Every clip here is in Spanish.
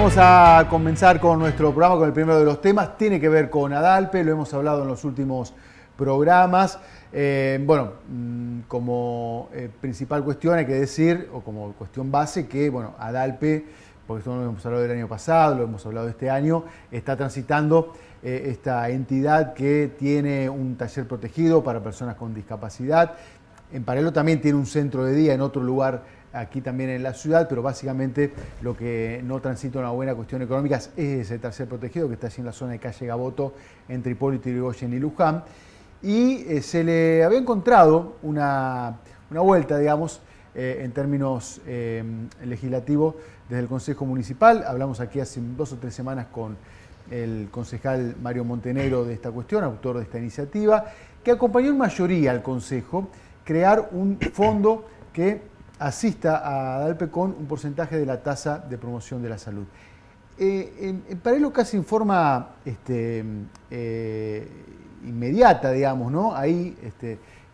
vamos a comenzar con nuestro programa, con el primero de los temas. Tiene que ver con ADALPE, lo hemos hablado en los últimos programas. Como principal cuestión hay que decir, o como cuestión base, que ADALPE, porque esto no lo hemos hablado del año pasado, lo hemos hablado este año, está transitando esta entidad que tiene un taller protegido para personas con discapacidad. En paralelo también tiene un centro de día en otro lugar aquí también en la ciudad, pero básicamente lo que no transita una buena cuestión económica es ese taller protegido que está allí en la zona de calle Gaboto, entre Hipólito Yrigoyen y Luján. Y se le había encontrado una vuelta, digamos, en términos legislativos desde el Consejo Municipal. Hablamos aquí hace 2 o 3 semanas con el concejal Mario Montenegro de esta cuestión, autor de esta iniciativa, que acompañó en mayoría al Consejo crear un fondo que asista a ADALPE con un porcentaje de la tasa de promoción de la salud. En paralelo, casi en forma inmediata, digamos, ¿no? Ahí,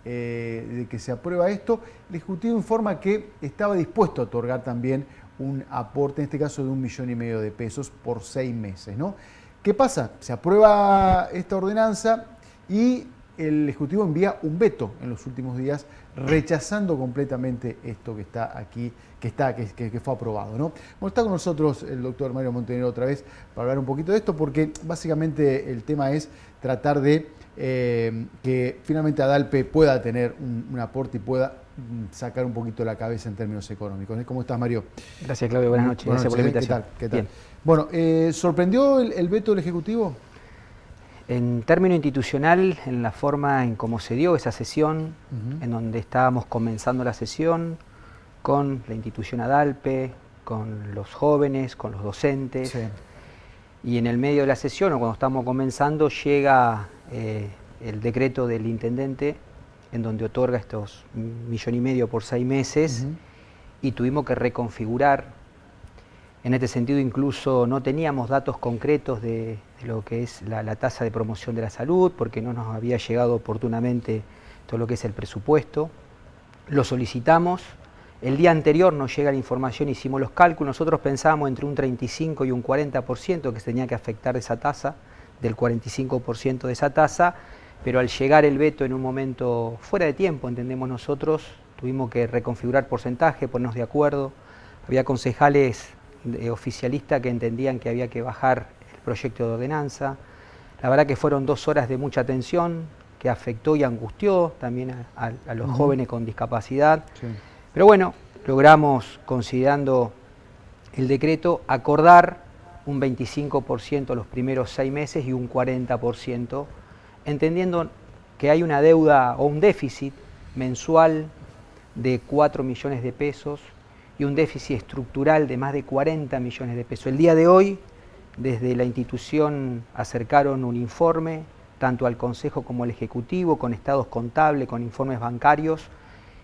de que se aprueba esto, el Ejecutivo informa que estaba dispuesto a otorgar también un aporte, en este caso de 1,5 millones de pesos por 6 meses, ¿no? ¿Qué pasa? Se aprueba esta ordenanza y el Ejecutivo envía un veto en los últimos días, rechazando completamente esto que está aquí, que fue aprobado, ¿no? Bueno, está con nosotros el doctor Mario Montenegro otra vez para hablar un poquito de esto, porque básicamente el tema es tratar de que finalmente ADALPE pueda tener un aporte y pueda sacar un poquito la cabeza en términos económicos. ¿Cómo estás, Mario? Gracias, Claudio. Buenas noches. Gracias por la invitación. ¿Qué tal? Bueno, ¿sorprendió el veto del Ejecutivo? En término institucional, en la forma en cómo se dio esa sesión, en donde estábamos comenzando la sesión con la institución ADALPE, con los jóvenes, con los docentes, sí. Y en el medio de la sesión, o cuando estamos comenzando, llega el decreto del intendente, en donde otorga estos 1,5 millones por 6 meses, y tuvimos que reconfigurar. En este sentido, incluso no teníamos datos concretos de lo que es la tasa de promoción de la salud, porque no nos había llegado oportunamente todo lo que es el presupuesto. Lo solicitamos. El día anterior nos llega la información, hicimos los cálculos. Nosotros pensábamos entre un 35 y un 40% que se tenía que afectar esa tasa, del 45% de esa tasa, pero al llegar el veto en un momento fuera de tiempo, entendemos nosotros, tuvimos que reconfigurar porcentaje, ponernos de acuerdo. Había concejales oficialistas que entendían que había que bajar el proyecto de ordenanza. La verdad que fueron 2 horas de mucha tensión, que afectó y angustió también a los jóvenes con discapacidad. Sí. Pero bueno, logramos, considerando el decreto, acordar un 25% los primeros 6 meses y un 40%, entendiendo que hay una deuda o un déficit mensual de 4 millones de pesos y un déficit estructural de más de 40 millones de pesos. El día de hoy, desde la institución acercaron un informe, tanto al Consejo como al Ejecutivo, con estados contables, con informes bancarios,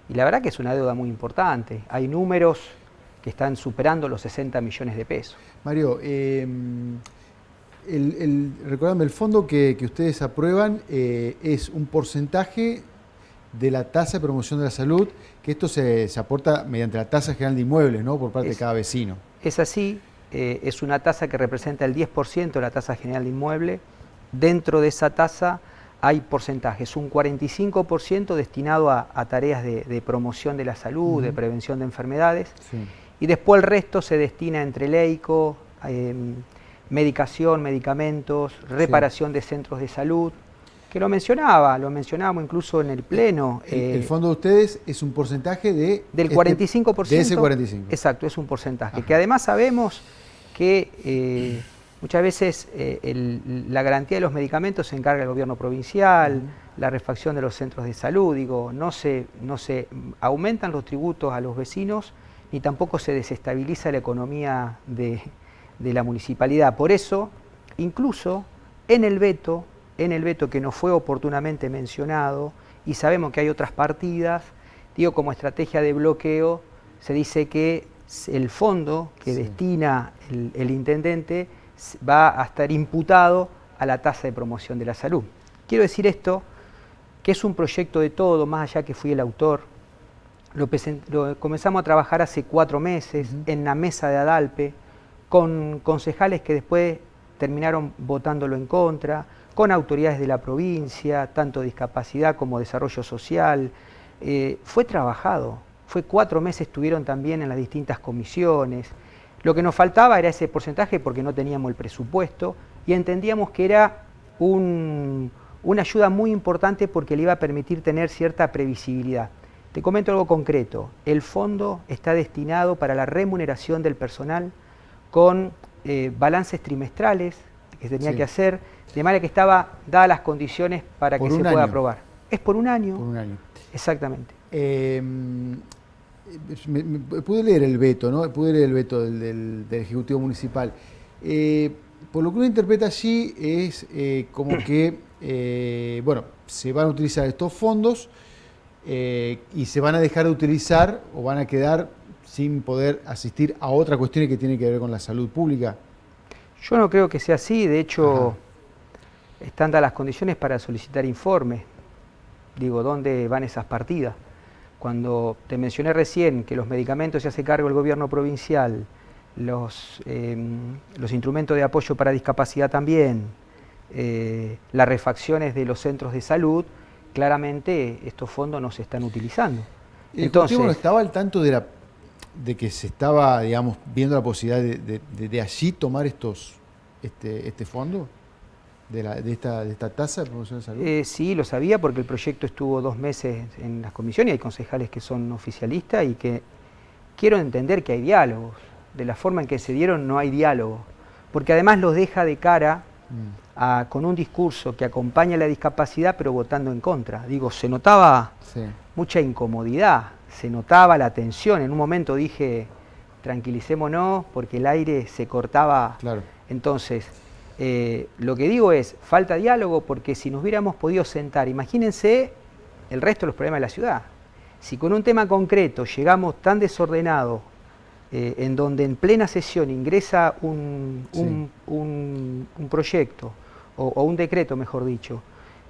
y la verdad que es una deuda muy importante. Hay números que están superando los 60 millones de pesos. Mario, recordame, el fondo que ustedes aprueban es un porcentaje de la tasa de promoción de la salud, que esto se aporta mediante la tasa general de inmuebles, ¿no? Por parte de cada vecino. Es así, es una tasa que representa el 10% de la tasa general de inmueble. Dentro de esa tasa hay porcentajes, un 45% destinado a tareas de promoción de la salud, de prevención de enfermedades, sí. Y después el resto se destina entre leico, medicación, medicamentos, reparación, sí, de centros de salud, que lo mencionábamos incluso en el pleno. El fondo de ustedes es un porcentaje del 45%. De ese 45%. Exacto, es un porcentaje. Ajá. Que además sabemos que muchas veces la garantía de los medicamentos se encarga el gobierno provincial, la refacción de los centros de salud, no se aumentan los tributos a los vecinos, ni tampoco se desestabiliza la economía de la municipalidad. Por eso, incluso en el veto que no fue oportunamente mencionado, y sabemos que hay otras partidas, como estrategia de bloqueo, se dice que el fondo que destina el intendente va a estar imputado a la tasa de promoción de la salud. Quiero decir esto, que es un proyecto de todo, más allá que fui el autor. Lo comenzamos a trabajar hace 4 meses en la mesa de ADALPE, con concejales que después terminaron votándolo en contra, con autoridades de la provincia, tanto discapacidad como desarrollo social. Fue trabajado, fue 4 meses, estuvieron también en las distintas comisiones. Lo que nos faltaba era ese porcentaje porque no teníamos el presupuesto y entendíamos que era una ayuda muy importante porque le iba a permitir tener cierta previsibilidad. Te comento algo concreto, el fondo está destinado para la remuneración del personal con balances trimestrales que se tenía que hacer, de manera que estaba dadas las condiciones para que se pueda aprobar. Es por un año. Por un año. Exactamente. Pude leer el veto, ¿no? Pude leer el veto del Ejecutivo Municipal. Por lo que uno interpreta allí es como que, bueno, se van a utilizar estos fondos y se van a dejar de utilizar o van a quedar sin poder asistir a otras cuestiones que tienen que ver con la salud pública. Yo no creo que sea así, de hecho están dadas las condiciones para solicitar informes. Digo, ¿dónde van esas partidas? Cuando te mencioné recién que los medicamentos se hace cargo el gobierno provincial, los instrumentos de apoyo para discapacidad también, las refacciones de los centros de salud, claramente estos fondos no se están utilizando. Entonces, ¿no estaba al tanto de que se estaba, digamos, viendo la posibilidad de allí tomar este fondo? ¿De esta tasa de promoción de salud? Sí, lo sabía porque el proyecto estuvo 2 meses en las comisiones y hay concejales que son oficialistas y que quiero entender que hay diálogos. De la forma en que se dieron no hay diálogo, porque además los deja de cara con un discurso que acompaña la discapacidad pero votando en contra. Digo, se notaba mucha incomodidad, se notaba la tensión. En un momento dije, tranquilicémonos porque el aire se cortaba. Claro. Entonces, lo que digo es, falta diálogo porque si nos hubiéramos podido sentar, imagínense el resto de los problemas de la ciudad. Si con un tema concreto llegamos tan desordenados, en donde en plena sesión ingresa un proyecto, o un decreto mejor dicho,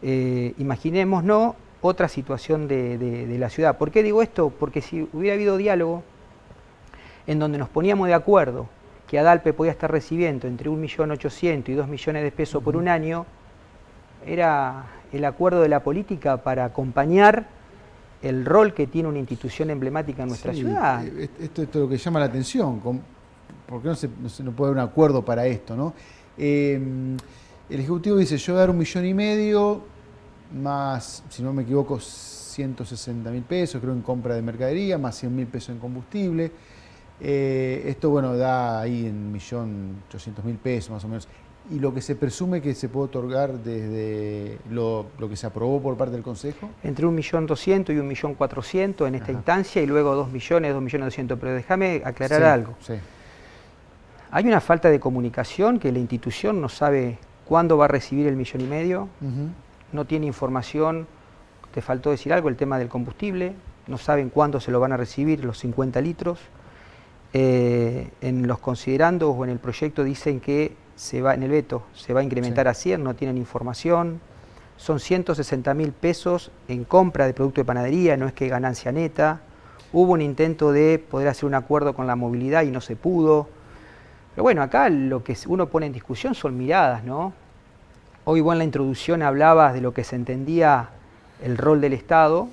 imaginémonos otra situación de la ciudad. ¿Por qué digo esto? Porque si hubiera habido diálogo en donde nos poníamos de acuerdo que ADALPE podía estar recibiendo entre 1.800.000 y 2 millones de pesos por un año, era el acuerdo de la política para acompañar el rol que tiene una institución emblemática en nuestra ciudad. Esto es lo que llama la atención, ¿por qué no puede haber un acuerdo para esto, ¿no? El Ejecutivo dice, yo voy a dar 1,5 millones, más, si no me equivoco, 160.000 pesos, creo, en compra de mercadería, más 100.000 pesos en combustible. Esto, bueno, da ahí en 1.800.000 pesos más o menos. Y lo que se presume que se puede otorgar desde lo que se aprobó por parte del Consejo. Entre 1.200.000 y 1.400.000 en esta instancia y luego 2 millones, 2.200.000. Pero déjame aclarar algo. Sí. Hay una falta de comunicación que la institución no sabe cuándo va a recibir el 1,5 millones, no tiene información, te faltó decir algo, el tema del combustible, no saben cuándo se lo van a recibir los 50 litros. En los considerandos o en el proyecto dicen que en el veto se va a incrementar a 100, no tienen información. Son 160.000 pesos en compra de producto de panadería, no es que ganancia neta. Hubo un intento de poder hacer un acuerdo con la movilidad y no se pudo. Pero bueno, acá lo que uno pone en discusión son miradas, ¿no? Hoy vos en la introducción hablabas de lo que se entendía el rol del Estado.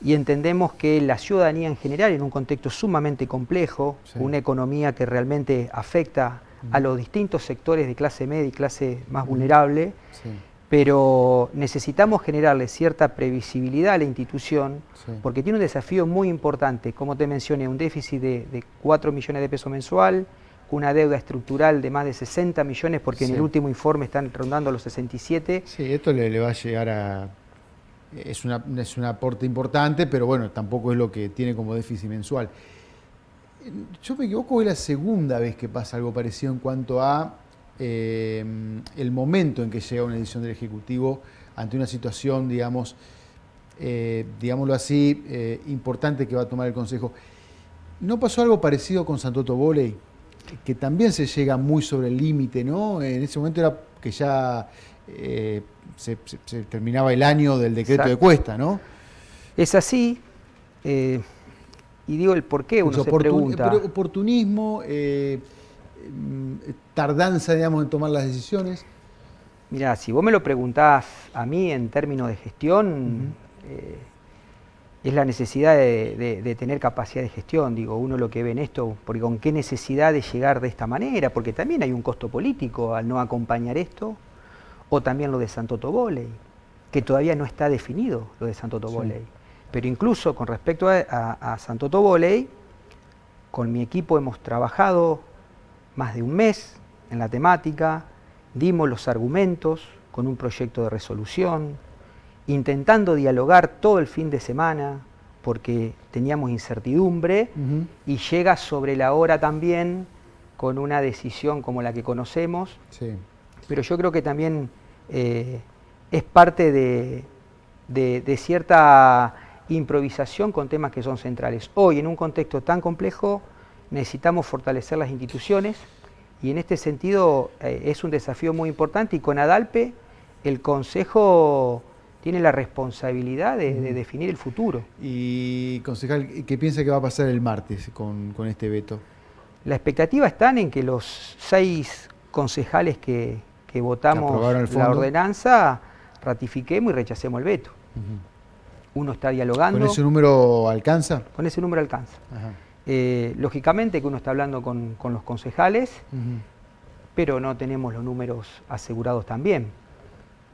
Y entendemos que la ciudadanía en general, en un contexto sumamente complejo, una economía que realmente afecta a los distintos sectores de clase media y clase más vulnerable, pero necesitamos generarle cierta previsibilidad a la institución, porque tiene un desafío muy importante, como te mencioné, un déficit de 4 millones de pesos mensual, una deuda estructural de más de 60 millones, porque en el último informe están rondando los 67. Sí, esto le va a llegar a... Es un aporte importante, pero bueno, tampoco es lo que tiene como déficit mensual. Yo me equivoco, es la segunda vez que pasa algo parecido en cuanto a el momento en que llega una decisión del Ejecutivo ante una situación, digamos, digámoslo así, importante que va a tomar el Consejo. ¿No pasó algo parecido con Santoto Volley? Que también se llega muy sobre el límite, ¿no? En ese momento era que ya... se terminaba el año del decreto de Cuesta, ¿no? Es así, y digo el por qué, uno se pregunta. Pero oportunismo, tardanza, digamos, en tomar las decisiones? Mirá, si vos me lo preguntás a mí en términos de gestión, es la necesidad de tener capacidad de gestión. Digo, uno lo que ve en esto, porque con qué necesidad de llegar de esta manera, porque también hay un costo político al no acompañar esto, o también lo de San Toto Volley, que todavía no está definido lo de San Toto Volley. Sí. Pero incluso con respecto a San Toto Volley, con mi equipo hemos trabajado más de un mes en la temática, dimos los argumentos con un proyecto de resolución, intentando dialogar todo el fin de semana, porque teníamos incertidumbre, y llega sobre la hora también con una decisión como la que conocemos. Sí. Pero yo creo que también es parte de cierta improvisación con temas que son centrales. Hoy, en un contexto tan complejo, necesitamos fortalecer las instituciones, y en este sentido es un desafío muy importante, y con ADALPE el Consejo tiene la responsabilidad de definir el futuro. Y, concejal, ¿qué piensa que va a pasar el martes con este veto? La expectativa está en que los 6 concejales que votamos la ordenanza ratifiquemos y rechacemos el veto. Uno está dialogando. ¿Con ese número alcanza? Con ese número alcanza. Lógicamente que uno está hablando con los concejales, pero no tenemos los números asegurados también.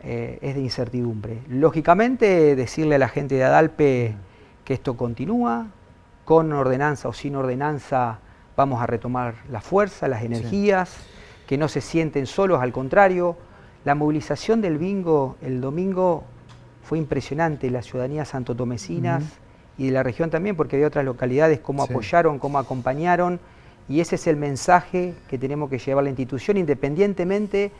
Es de incertidumbre. Lógicamente, decirle a la gente de ADALPE que esto continúa, con ordenanza o sin ordenanza vamos a retomar la fuerza, las energías, que no se sienten solos, al contrario. La movilización del bingo el domingo fue impresionante, la ciudadanía santotomecinas y de la región también, porque había otras localidades cómo apoyaron, cómo acompañaron, y ese es el mensaje que tenemos que llevar a la institución, independientemente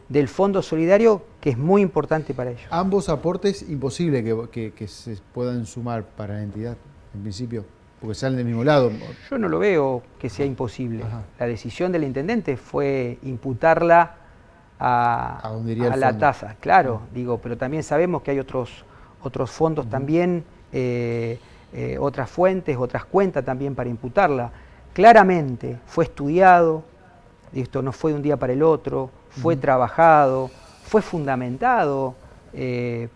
del Fondo Solidario, que es muy importante para ellos. Ambos aportes, imposible que se puedan sumar para la entidad, en principio, porque salen del mismo lado. Yo no lo veo que sea imposible. La decisión del intendente fue imputarla a la tasa, claro, digo, pero también sabemos que hay otros fondos también, otras fuentes, otras cuentas también para imputarla. Claramente fue estudiado, esto no fue de un día para el otro, fue trabajado, fue fundamentado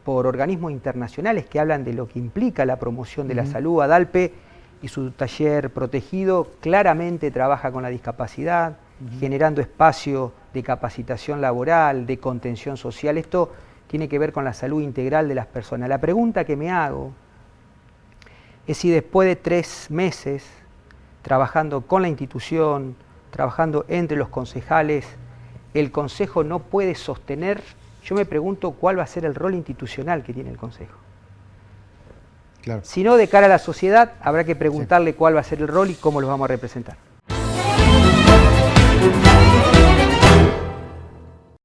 por organismos internacionales que hablan de lo que implica la promoción de la salud. ADALPE y su taller protegido claramente trabaja con la discapacidad, generando espacio de capacitación laboral, de contención social. Esto tiene que ver con la salud integral de las personas. La pregunta que me hago es si después de 3 meses trabajando con la institución, trabajando entre los concejales, el Consejo no puede sostener. Yo me pregunto cuál va a ser el rol institucional que tiene el Consejo. Claro. Si no, de cara a la sociedad, habrá que preguntarle cuál va a ser el rol y cómo los vamos a representar.